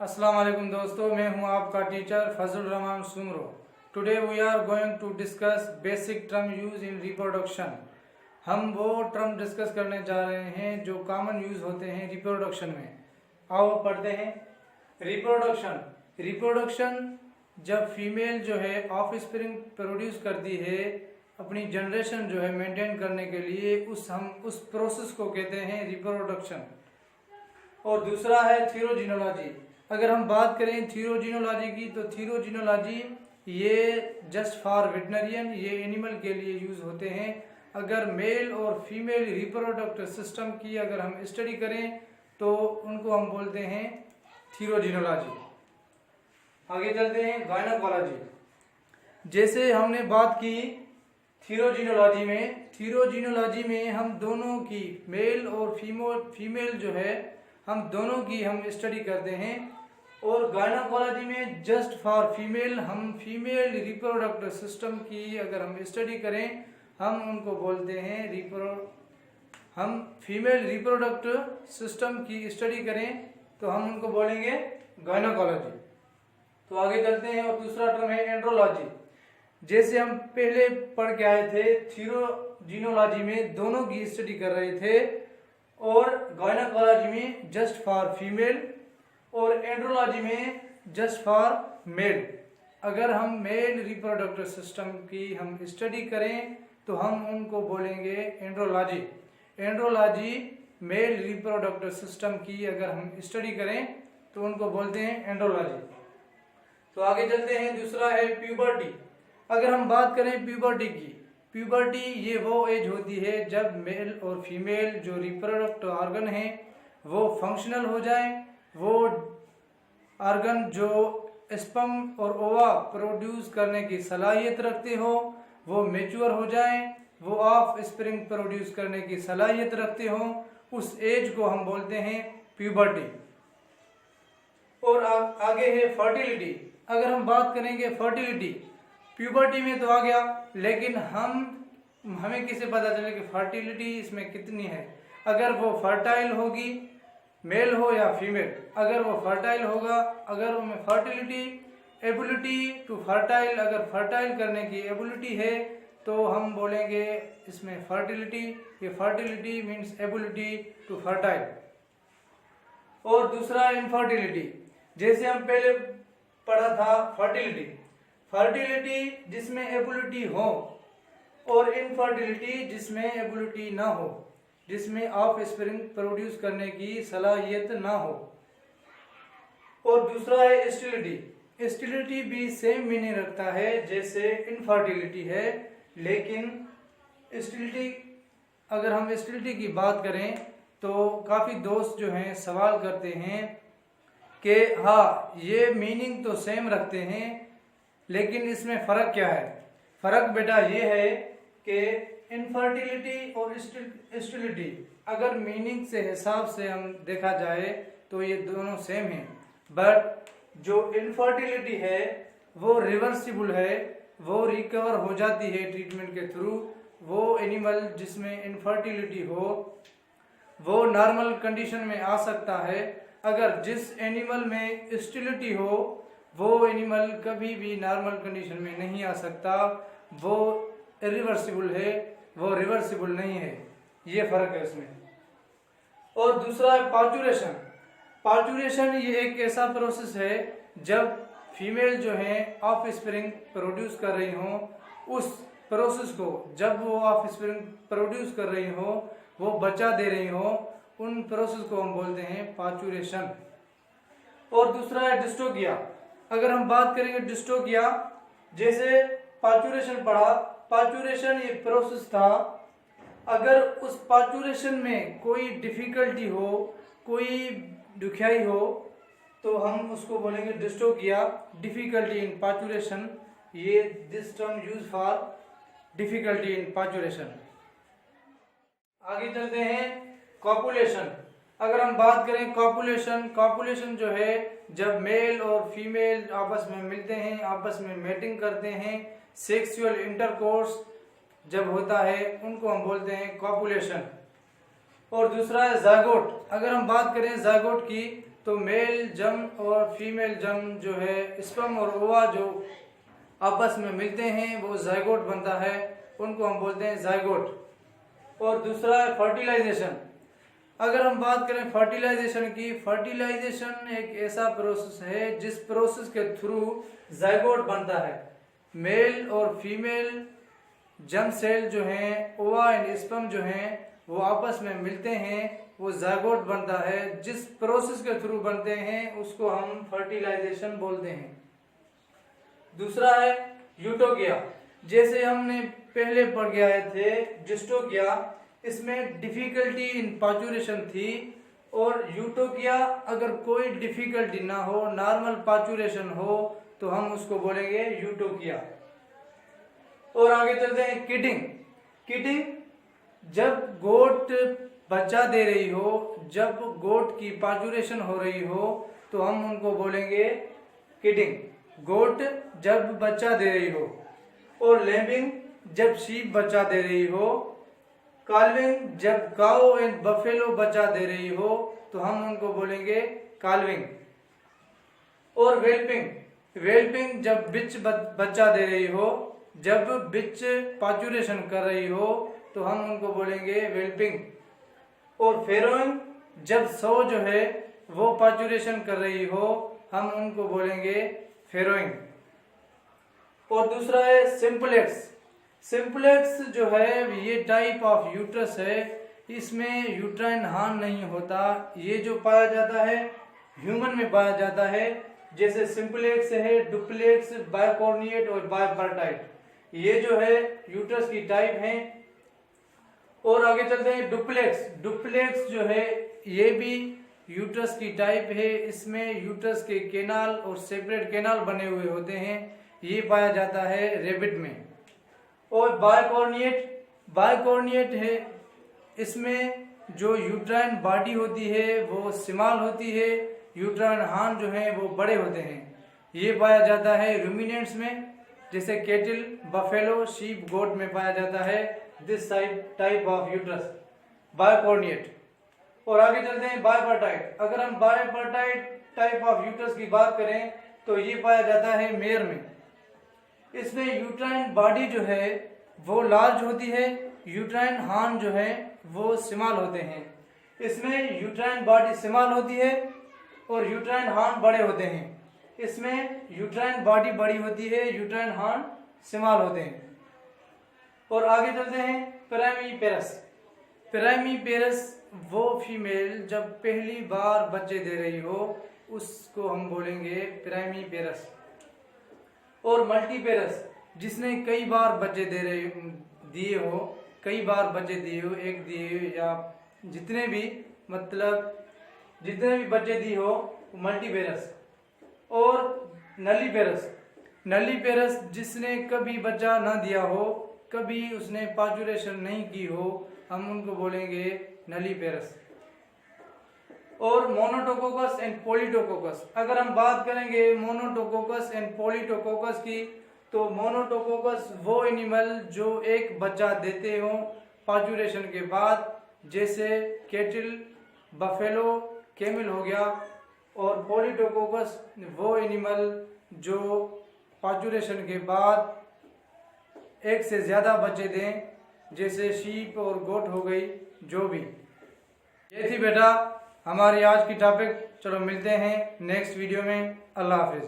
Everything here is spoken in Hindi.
अस्सलाम वालेकुम दोस्तों, मैं हूं आपका teacher Fazal Rahman Soomro. Today we are going to discuss basic term use in reproduction. हम वो टर्म डिस्कस करने जा रहे हैं जो कॉमन यूज होते हैं रिप्रोडक्शन में। आओ पढ़ते हैं। रिप्रोडक्शन रिप्रोडक्शन जब फीमेल जो है ऑफस्प्रिंग प्रोड्यूस करती है अपनी जनरेशन जो है मेंटेन करने के लिए, हम उस प्रोसेस को कहते हैं रिप्रोडक्शन। और दूसरा है थीरोजिनोलॉजी। अगर हम बात करें थीरोजिनोलॉजी की, तो थीरोजिनोलॉजी ये जस्ट फॉर वेटनरियन, ये एनिमल के लिए यूज होते हैं। अगर मेल और फीमेल रिप्रोडक्टिव सिस्टम की अगर हम स्टडी करें तो उनको हम बोलते हैं थीरोजिनोलॉजी। आगे चलते हैं गायनोकोलॉजी। जैसे हमने बात की थीरोजिनोलॉजी में हम दोनों की मेल और फीमेल जो है हम दोनों की हम स्टडी करते हैं। और गायनोकोलॉजी में जस्ट फॉर फीमेल, हम फीमेल रिप्रोडक्टिव सिस्टम की अगर हम स्टडी करें हम उनको बोलते हैं हम फीमेल रिप्रोडक्टिव सिस्टम की स्टडी करें तो हम उनको बोलेंगे गायनोकोलॉजी। तो आगे चलते हैं। और दूसरा टर्म है एंड्रोलॉजी। जैसे हम पहले पढ़ के आए थे, थीरोजिनोलॉजी में दोनों की स्टडी कर रहे थे और गायनोकोलॉजी में जस्ट फॉर फीमेल और एंड्रोलॉजी में जस्ट फॉर मेल। अगर हम मेल रिप्रोडक्टिव सिस्टम की हम स्टडी करें तो हम उनको बोलेंगे andrology. Andrology male reproductive system की अगर हम स्टडी करें तो उनको बोलते हैं एंड्रोलॉजी। तो आगे चलते हैं। दूसरा है प्यूबर्टी। अगर हम बात करें प्यूबर्टी की, प्यूबर्टी ये वो एज होती है जब मेल और फीमेल जो रिप्रोडक्टिव ऑर्गन है वो फंक्शनल हो जाए, वो ऑर्गन जो स्पर्म और ओवा प्रोड्यूस करने की सलाहियत रखते हो वो मैच्योर हो जाए, वो ऑफ स्प्रिंग प्रोड्यूस करने की सलाहियत रखते हो, उस एज को हम बोलते हैं प्यूबर्टी। और आगे है फर्टिलिटी। अगर हम बात करेंगे फर्टिलिटी, प्यूबर्टी में तो आ गया, लेकिन हमें किसे पता चले कि फर्टिलिटी इसमें कितनी है। अगर वो फर्टाइल होगी, मेल हो या फीमेल, अगर वो फर्टाइल होगा, अगर उनमें फर्टिलिटी एबिलिटी टू फर्टाइल, अगर फर्टाइल करने की एबिलिटी है तो हम बोलेंगे इसमें फर्टिलिटी। ये fertility means ability to fertile. और दूसरा इनफर्टिलिटी। जैसे हम पहले पढ़ा था फर्टिलिटी, फर्टिलिटी जिसमें एबिलिटी हो और इनफर्टिलिटी जिसमें एबिलिटी ना हो, जिसमें ऑफ स्प्रिंग प्रोड्यूस करने की सलाहियत ना हो। और दूसरा है स्टेरिलिटी। स्टेरिलिटी भी सेम मीनिंग रखता है जैसे इनफर्टिलिटी है, लेकिन स्टेरिलिटी, अगर हम स्टेरिलिटी की बात करें तो काफ़ी दोस्त जो हैं सवाल करते हैं कि हाँ ये मीनिंग तो सेम रखते हैं लेकिन इसमें फ़र्क क्या है। फ़र्क बेटा ये है कि इनफर्टिलिटी और स्टेरिलिटी अगर मीनिंग से हिसाब से हम देखा जाए तो ये दोनों सेम हैं, बट जो इनफर्टिलिटी है वो रिवर्सिबल है, वो रिकवर हो जाती है ट्रीटमेंट के थ्रू। वो एनिमल जिसमें इनफर्टिलिटी हो वो नॉर्मल कंडीशन में आ सकता है। अगर जिस एनिमल में स्टेरिलिटी हो वो एनिमल कभी भी नॉर्मल कंडीशन में नहीं आ सकता, वो इरिवर्सिबल है, वो रिवर्सिबल नहीं है। ये फर्क है इसमें। और दूसरा है पार्चुरेशन। पार्चुरेशन ये एक ऐसा प्रोसेस है जब फीमेल जो है ऑफ स्प्रिंग प्रोड्यूस कर रही हो, उस प्रोसेस को जब वो ऑफ स्प्रिंग प्रोड्यूस कर रही हो, वो बच्चा दे रही हो, उन प्रोसेस को हम बोलते हैं पार्चुरेशन। और दूसरा है डिस्टोकिया। अगर हम बात करेंगे डिस्टोकिया, जैसे पार्चुरेशन पढ़ा, पार्चुरेशन ये प्रोसेस था, अगर उस पार्चुरेशन में कोई डिफिकल्टी हो, कोई दुखियाई हो तो हम उसको बोलेंगे डिस्टोकिया, डिफिकल्टी इन पार्चुरेशन। ये this term use for difficulty in parturition. आगे चलते हैं कॉपुलेशन। अगर हम बात करें कॉपुलेशन जो है जब मेल और फीमेल आपस में मिलते हैं, आपस में मेटिंग करते हैं, सेक्सुअल इंटरकोर्स जब होता है, उनको हम बोलते हैं कॉपुलेशन। और दूसरा है जायगोट। अगर हम बात करें जायगोट की तो मेल जम और फीमेल जम जो है, स्पर्म और ओवा जो आपस में मिलते हैं वो जाइगोट बनता है, उनको हम बोलते हैं जाइगोट। और दूसरा है फर्टिलाइजेशन। अगर हम बात करें फर्टिलाइजेशन की, फर्टिलाइजेशन एक ऐसा प्रोसेस है जिस प्रोसेस के थ्रू जाइगोट बनता है। मेल और फीमेल जर्म सेल जो हैं, ओवा एंड स्पर्म जो हैं, वो आपस में मिलते हैं, वो जाइगोट बनता है। जिस प्रोसेस के थ्रू बनते हैं उसको हम फर्टिलाइजेशन बोलते हैं। दूसरा है यूटोकिया। जैसे हमने पहले पढ़ के आए थे जिस्टोकिया, इसमें डिफिकल्टी इन पाचुरेशन थी, और यूटोकिया अगर कोई डिफिकल्टी ना हो, नॉर्मल पाचुरेशन हो, तो हम उसको बोलेंगे यूटोकिया। और आगे चलते हैं किडिंग। किडिंग जब गोट बच्चा दे रही हो, जब गोट की पाचुरेशन हो रही हो, तो हम उनको बोलेंगे किडिंग, गोट जब बच्चा दे रही हो। और लैम्बिंग जब शीप बच्चा दे रही हो। काल्विंग जब काऊ एंड बफेलो बच्चा दे रही हो, तो हम उनको बोलेंगे काल्विंग। और वेल्पिंग, वेल्पिंग जब बिच बच्चा दे रही हो, जब बिच पाचुरेशन कर रही हो, तो हम उनको बोलेंगे वेल्पिंग। और फेरोइंग जब सौ जो है वो पाचुरेशन कर रही हो, हम उनको बोलेंगे फेरोइंग। और दूसरा है सिंपलेक्स। सिंपलेक्स जो है ये टाइप ऑफ यूट्रस है, इसमें यूट्राइन हार्न नहीं होता। ये जो पाया जाता है ह्यूमन में पाया जाता है, जैसे सिंपलेक्स है, डुप्लेक्स, बायकॉर्निएट और बायपर्टाइट, ये जो है यूट्रस की टाइप हैं। और आगे चलते हैं डुप्लेक्स। डुप्लेक्स जो है ये भी यूट्रस की टाइप है, इसमें यूट्रस के केनाल और सेपरेट केनाल बने हुए होते हैं, ये पाया जाता है रेबिट में। और बायकॉर्निएट, बायकॉर्निएट है, इसमें जो यूट्राइन बॉडी होती है वो स्मॉल होती है, यूट्राइन हार्न जो है वो बड़े होते हैं। ये पाया जाता है रूमिनेंट्स में, जैसे केटल, बफेलो, शीप, गोट में पाया जाता है दिस टाइप ऑफ यूट्रस, बायकॉर्निएट। और आगे चलते हैं बायपर्टाइट। अगर हम बायपर्टाइट टाइप ऑफ यूट्रस की बात करें तो ये पाया जाता है मेयर में। इसमें यूट्राइन बॉडी जो है वो लार्ज होती है, यूट्राइन हार्न जो है वो स्मॉल होते हैं। इसमें यूट्राइन बॉडी स्मॉल होती है और यूट्राइन हार्न बड़े होते हैं। इसमें यूट्राइन बॉडी बड़ी होती है, यूट्राइन हार्न स्मॉल होते हैं। और आगे चलते हैं प्राइमीपेरस। प्राइमीपेरस वो फीमेल जब पहली बार बच्चे दे रही हो, उसको हम बोलेंगे प्राइमीपेरस। और मल्टीपेरस, जिसने कई बार बच्चे दिए हो, कई बार बच्चे दिए हो, एक दिए हो या जितने भी बच्चे दिए हो, मल्टीपेरस। और नलीपेरस, नलीपेरस जिसने कभी बच्चा ना दिया हो, कभी उसने पाचुरेशन नहीं की हो, हम उनको बोलेंगे नलीपेरस। और मोनोटोकोकस एंड पॉलीटोकोकस। अगर हम बात करेंगे मोनोटोकोकस एंड पॉलीटोकोकस की, तो मोनोटोकोकस वो एनिमल जो एक बच्चा देते हो पाचुरेशन के बाद, जैसे केटल, बफेलो, कैमल हो गया। और पॉलीटोकोकस वो एनिमल जो पाचुरेशन के बाद एक से ज़्यादा बच्चे दें, जैसे शीप और गोट हो गई, जो भी। ये थी बेटा हमारी आज की टॉपिक। चलो मिलते हैं नेक्स्ट वीडियो में। अल्लाह हाफिज़।